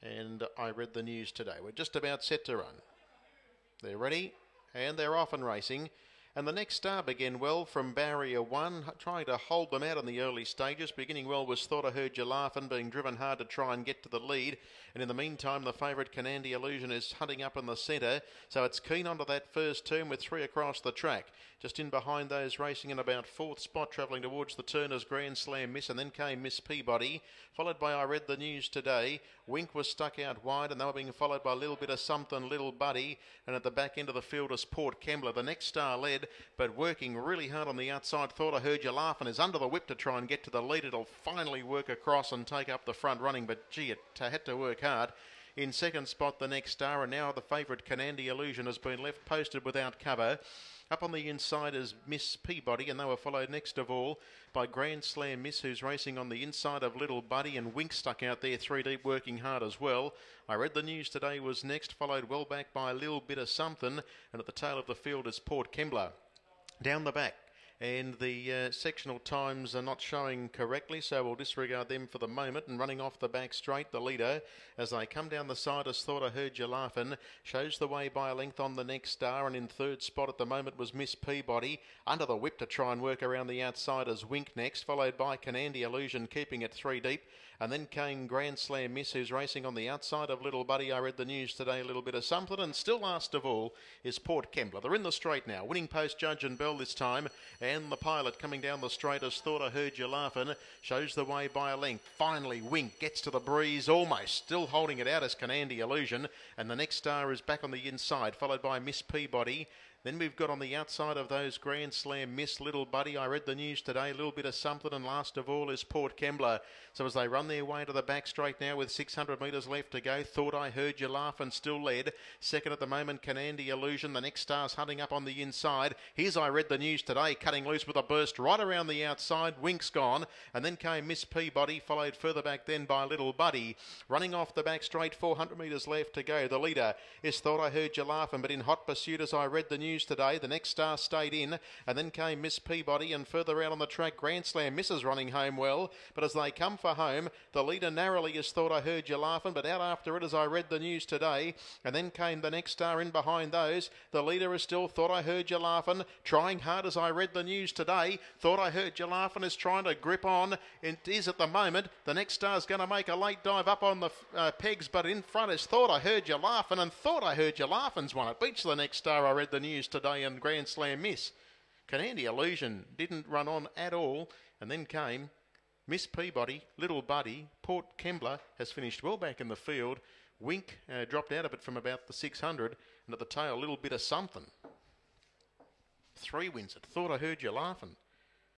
And I read the news today. We're just about set to run. They're ready and they're off and racing. And the next star began well from barrier 1, trying to hold them out in the early stages. Beginning well was Thought I Heard You Laughin', being driven hard to try and get to the lead. And in the meantime, the favourite Canandy Illusion is hunting up in the centre. So it's keen onto that first turn with 3 across the track. Just in behind those racing in about 4th spot, travelling towards the Turner's Grand Slam Miss, and then came Miss Peabody, followed by I Read the News Today. Wink was stuck out wide, and they were being followed by a little bit of something, Little Buddy. And at the back end of the field is Port Kembla. The next star led, but working really hard on the outside. Thought I Heard You Laughin' is under the whip to try and get to the lead. It'll finally work across and take up the front running, but gee, it had to work hard. In second spot, the next star, and now the favourite Canandy Illusion has been left posted without cover. Up on the inside is Miss Peabody, and they were followed next of all by Grand Slam Miss, who's racing on the inside of Little Buddy, and Wink stuck out there 3 deep, working hard as well. I Read the News Today was next, followed well back by a little bit of something, and at the tail of the field is Port Kembla. Down the back, and the sectional times are not showing correctly, so we'll disregard them for the moment. And running off the back straight, the leader, as they come down the side, as Thought I Heard You Laughin', shows the way by a length on the next star. And in third spot at the moment was Miss Peabody, under the whip to try and work around the outside as Wink next, followed by Canandy Illusion, keeping it 3 deep. And then came Grand Slam Miss, who's racing on the outside of Little Buddy. I Read the News Today, a little bit of something. And still last of all is Port Kembla. They're in the straight now, winning post Judge and Bell this time. And the pilot coming down the straight as Thought I Heard You Laughin', shows the way by a length. Finally, Wink gets to the breeze, almost still holding it out as Canandy Illusion. And the next star is back on the inside, followed by Miss Peabody. Then we've got on the outside of those Grand Slam Miss, Little Buddy. I Read the News Today, a little bit of something, and last of all is Port Kembla. So as they run their way to the back straight now with 600 metres left to go, Thought I Heard You Laughin' still led. Second at the moment, Canandy Illusion. The next star's hunting up on the inside. Here's I Read the News Today, cutting loose with a burst right around the outside. Wink's gone, and then came Miss Peabody, followed further back then by Little Buddy. Running off the back straight, 400 metres left to go. The leader is Thought I Heard You Laughin', but in hot pursuit as I Read the News Today. The next star stayed in, and then came Miss Peabody, and further out on the track, Grand Slam Miss is running home well. But as they come for home, the leader narrowly is Thought I Heard You Laughin', but out after it as I Read the News Today. And then came the next star in behind those. The leader is still Thought I Heard You Laughin', trying hard as I Read the News Today. Thought I Heard You Laughin' is trying to grip on. It is at the moment. The next star's going to make a late dive up on the pegs, but in front is Thought I Heard You Laughin', and Thought I Heard You Laughin's won. It beats the next star I Read the News Today and Grand Slam Miss. Canandy Illusion didn't run on at all, and then came Miss Peabody, Little Buddy. Port Kembla has finished well back in the field. Wink dropped out of it from about the 600, and at the tail, a little bit of something. 3 wins it. Thought I Heard You Laughin'.